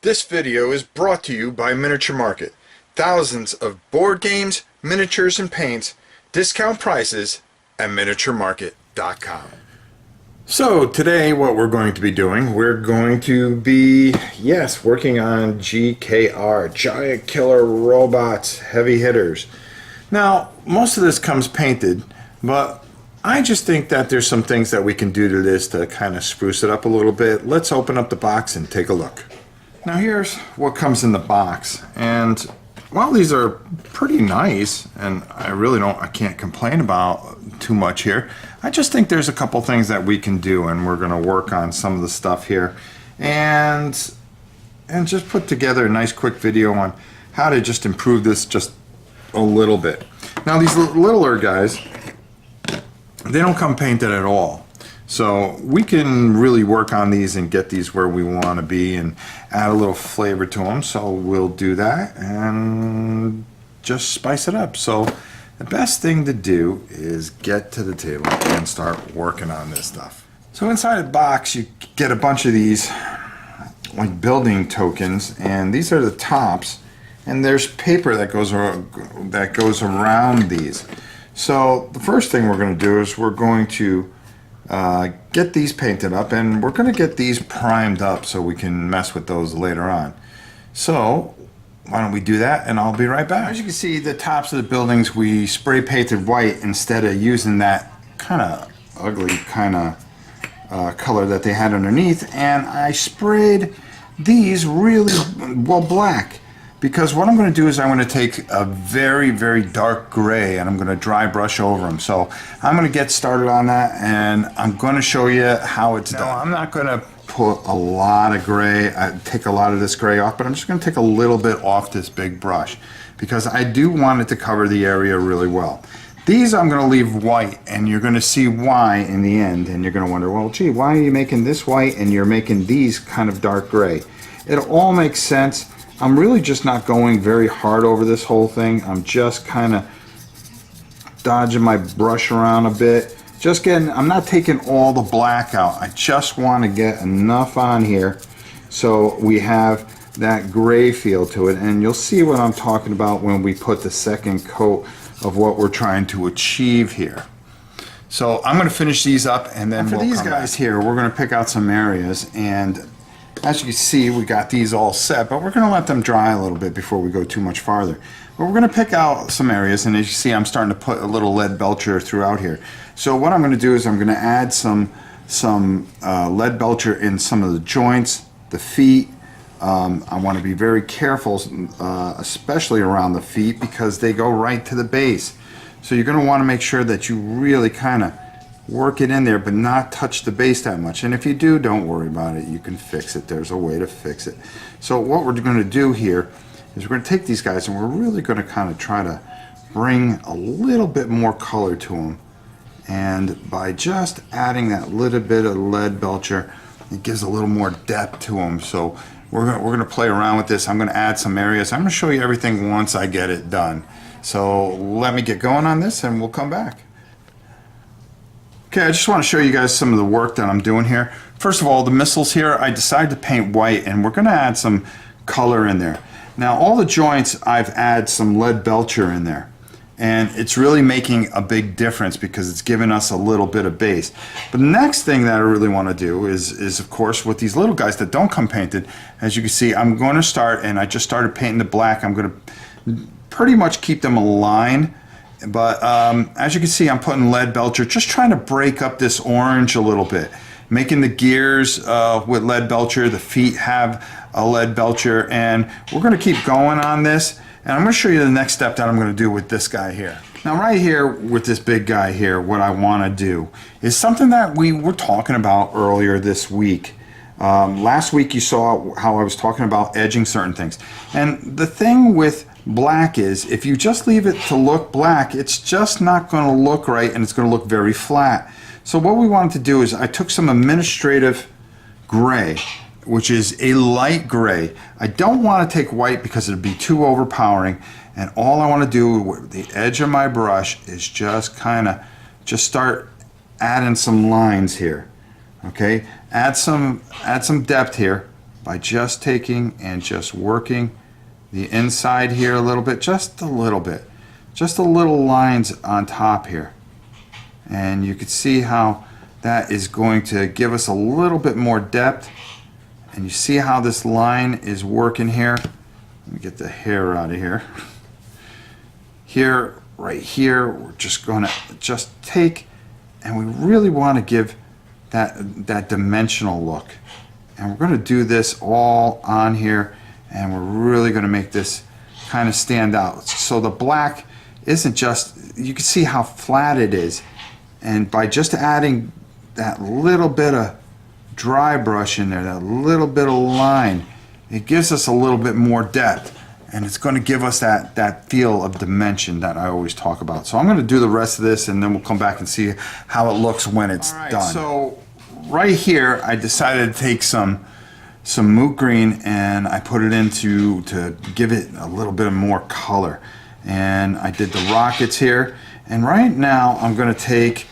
This video is brought to you by Miniature Market. Thousands of board games, miniatures, and paints, discount prices at miniaturemarket.com. So today what we're going to be doing, we're going to be, working on GKR, Giant Killer Robots, Heavy Hitters. Now, most of this comes painted, but I just think that there's some things that we can do to this to kind of spruce it up a little bit. Let's open up the box and take a look. Now here's what comes in the box, and while these are pretty nice, and I can't complain about too much here, I just think there's a couple things that we can do, and we're going to work on some of the stuff here, and just put together a nice quick video on how to just improve this just a little bit. Now these littler guys, they don't come painted at all. So we can really work on these and get these where we want to be and add a little flavor to them. So we'll do that and just spice it up. So the best thing to do is get to the table and start working on this stuff. So inside the box you get a bunch of these like building tokens, and these are the tops, and there's paper that goes around these. So the first thing we're going to do is we're going to get these painted up, and we're going to get these primed up so we can mess with those later on. So why don't we do that, and I'll be right back. As you can see, the tops of the buildings we spray painted white instead of using that kind of ugly kind of color that they had underneath, and I sprayed these really well black. Because what I'm going to do is I'm going to take a very, very dark gray and I'm going to dry brush over them. So I'm going to get started on that, and I'm going to show you how it's done. I'm not going to put a lot of gray, take a lot of this gray off, but I'm just going to take a little bit off this big brush because I do want it to cover the area really well. These I'm going to leave white, and you're going to see why in the end, and you're going to wonder, well, gee, why are you making this white and you're making these kind of dark gray? It all makes sense. I'm really just not going very hard over this whole thing. I'm just kind of dodging my brush around a bit. I'm not taking all the black out. I just want to get enough on here so we have that gray feel to it. And you'll see what I'm talking about when we put the second coat of what we're trying to achieve here. So I'm going to finish these up, and then for these guys here, we're going to pick out some areas, and as you can see, we got these all set, but we're going to let them dry a little bit before we go too much farther. But we're going to pick out some areas, and as you see, I'm starting to put a little lead Belcher throughout here. So what I'm going to do is I'm going to add some lead Belcher in some of the joints, the feet. I want to be very careful, especially around the feet, because they go right to the base. So you're going to want to make sure that you really kind of work it in there, but not touch the base that much. And if you do, don't worry about it. You can fix it. There's a way to fix it. So what we're going to do here is we're going to take these guys, and we're really going to kind of try to bring a little bit more color to them. And by just adding that little bit of lead Belcher, it gives a little more depth to them. So we're going to play around with this. I'm going to add some areas. I'm going to show you everything once I get it done. So let me get going on this, and we'll come back. Okay, I just want to show you guys some of the work that I'm doing here. First of all, the missiles here, I decided to paint white, and we're going to add some color in there. Now, all the joints, I've added some lead Belcher in there, and it's really making a big difference because it's giving us a little bit of base. But the next thing that I really want to do is of course, with these little guys that don't come painted, as you can see, I'm going to start, and I just started painting the black. I'm going to pretty much keep them aligned. But as you can see, I'm putting lead Belcher, just trying to break up this orange a little bit. Making the gears with lead Belcher, the feet have a lead Belcher, and we're going to keep going on this. And I'm going to show you the next step that I'm going to do with this guy here. Now right here with this big guy here, what I want to do is something that we were talking about earlier this week. Last week you saw how I was talking about edging certain things. And the thing with black is, if you just leave it to look black, it's just not going to look right, and it's going to look very flat. So what we wanted to do is I took some administrative gray, which is a light gray. I don't want to take white because it would be too overpowering, and all I want to do with the edge of my brush is just kind of start adding some lines here. Okay, add some depth here, by just taking and just working the inside here a little bit, just a little bit, just a little lines on top here. And you can see how that is going to give us a little bit more depth. And you see how this line is working here. Let me get the hair out of here. Here, right here, we're just going to just take, and we really want to give that dimensional look. And we're going to do this all on here, and we're really going to make this kind of stand out. So the black isn't just, you can see how flat it is. And by just adding that little bit of dry brush in there, that little bit of line, it gives us a little bit more depth, and it's going to give us that feel of dimension that I always talk about. So I'm going to do the rest of this, and then we'll come back and see how it looks when it's done. So right here I decided to take some moot green, and I put it into to give it a little bit more color. And I did the rockets here, and right now I'm going to take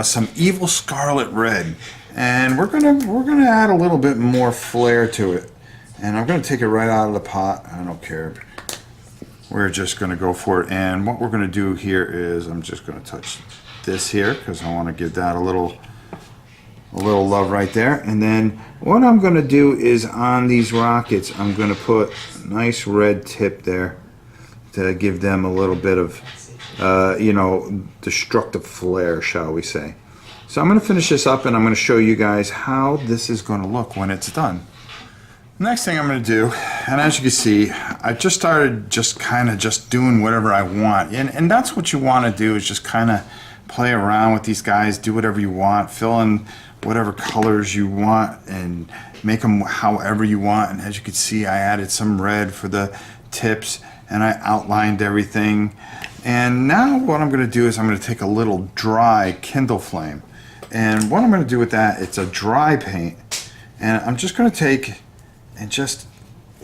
some Evil Scarlet Red, and we're gonna add a little bit more flair to it. And I'm gonna take it right out of the pot. I don't care. We're just gonna go for it. And what we're gonna do here is I'm just gonna touch this here because I want to give that a little love right there. And then what I'm gonna do is on these rockets, I'm gonna put a nice red tip there to give them a little bit of you know, destructive flair, shall we say. So I'm going to finish this up, and I'm going to show you guys how this is going to look when it's done. Next thing I'm going to do, and as you can see, I just started just kind of just doing whatever I want. And that's what you want to do, is just kind of play around with these guys, do whatever you want, fill in whatever colors you want, and make them however you want. And as you can see, I added some red for the tips, and I outlined everything. And now what I'm going to do is I'm going to take a little dry Kindle Flame, and what I'm going to do with that, it's a dry paint, and I'm just going to take and just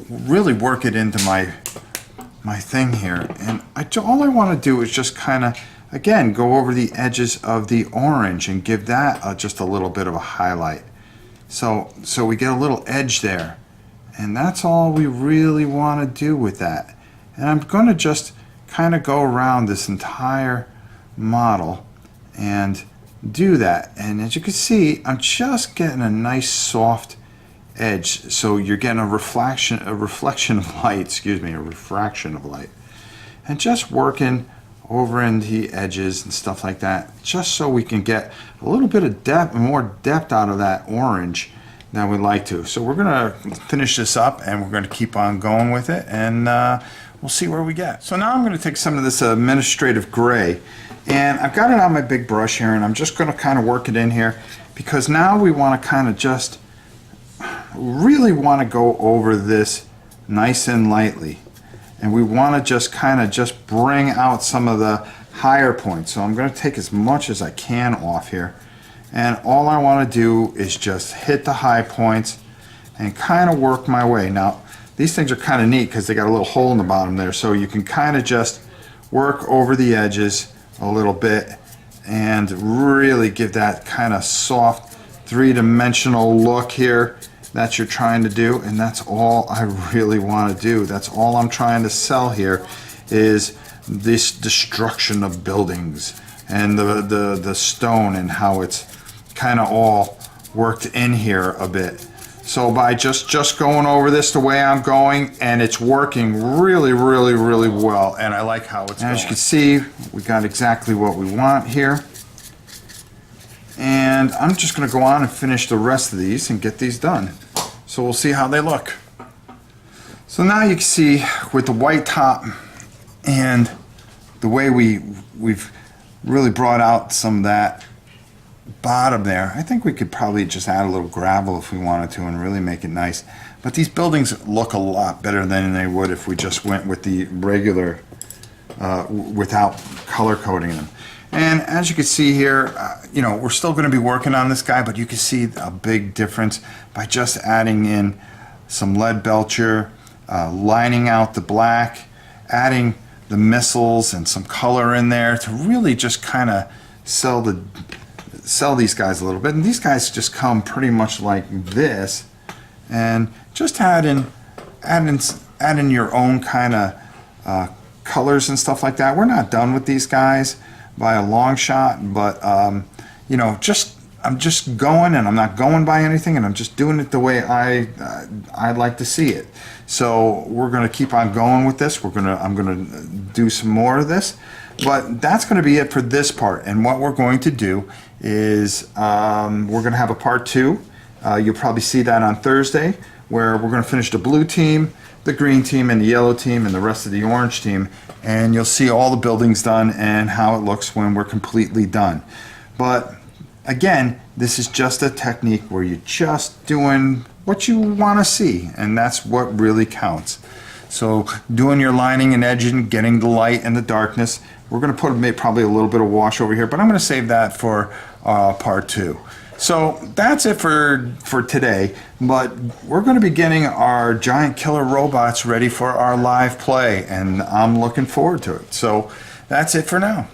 really work it into my thing here. And all I want to do is just kind of, again, go over the edges of the orange and give that just a little bit of a highlight, so we get a little edge there. And that's all we really want to do with that. And I'm going to just kind of go around this entire model and do that. And as you can see, I'm just getting a nice soft edge. So you're getting a reflection of light, excuse me, a refraction of light. And just working over in the edges and stuff like that, just so we can get a little bit of depth, more depth out of that orange that we like to. So we're gonna finish this up, and we're gonna keep on going with it, and we'll see where we get. So now I'm going to take some of this administrative gray, and I've got it on my big brush here, and I'm just going to kind of work it in here, because now we want to kind of just really want to go over this nice and lightly, and we want to just kind of just bring out some of the higher points. So I'm going to take as much as I can off here, and all I want to do is just hit the high points and kind of work my way. Now these things are kind of neat because they got a little hole in the bottom there, so you can kind of just work over the edges a little bit and really give that kind of soft three-dimensional look here that you're trying to do. And that's all I really want to do. That's all I'm trying to sell here, is this destruction of buildings and the stone and how it's kind of all worked in here a bit. So by just going over this the way I'm going, and it's working really well, and I like how it's going. As you can see, we got exactly what we want here. And I'm just going to go on and finish the rest of these and get these done. So we'll see how they look. So now you can see with the white top and the way we've really brought out some of that bottom there, I think we could probably just add a little gravel if we wanted to and really make it nice. But these buildings look a lot better than they would if we just went with the regular without color coding them. And as you can see here, you know, we're still going to be working on this guy, but you can see a big difference by just adding in some lead Belcher, lining out the black, adding the missiles and some color in there to really just kind of sell these guys a little bit. And these guys just come pretty much like this, and just add in your own kind of colors and stuff like that. We're not done with these guys by a long shot, but you know, I'm just going, and I'm not going by anything, and I'm just doing it the way I'd like to see it. So we're going to keep on going with this. I'm going to do some more of this, but that's going to be it for this part. And what we're going to do is we're going to have a part 2. You'll probably see that on Thursday, where we're going to finish the blue team, the green team, and the yellow team, and the rest of the orange team, and you'll see all the buildings done and how it looks when we're completely done. But again, this is just a technique where you're just doing what you want to see, and that's what really counts. So doing your lining and edging, getting the light and the darkness. We're going to put probably a little bit of wash over here, but I'm going to save that for part 2. So that's it for today, but we're going to be getting our giant killer robots ready for our live play, and I'm looking forward to it. So that's it for now.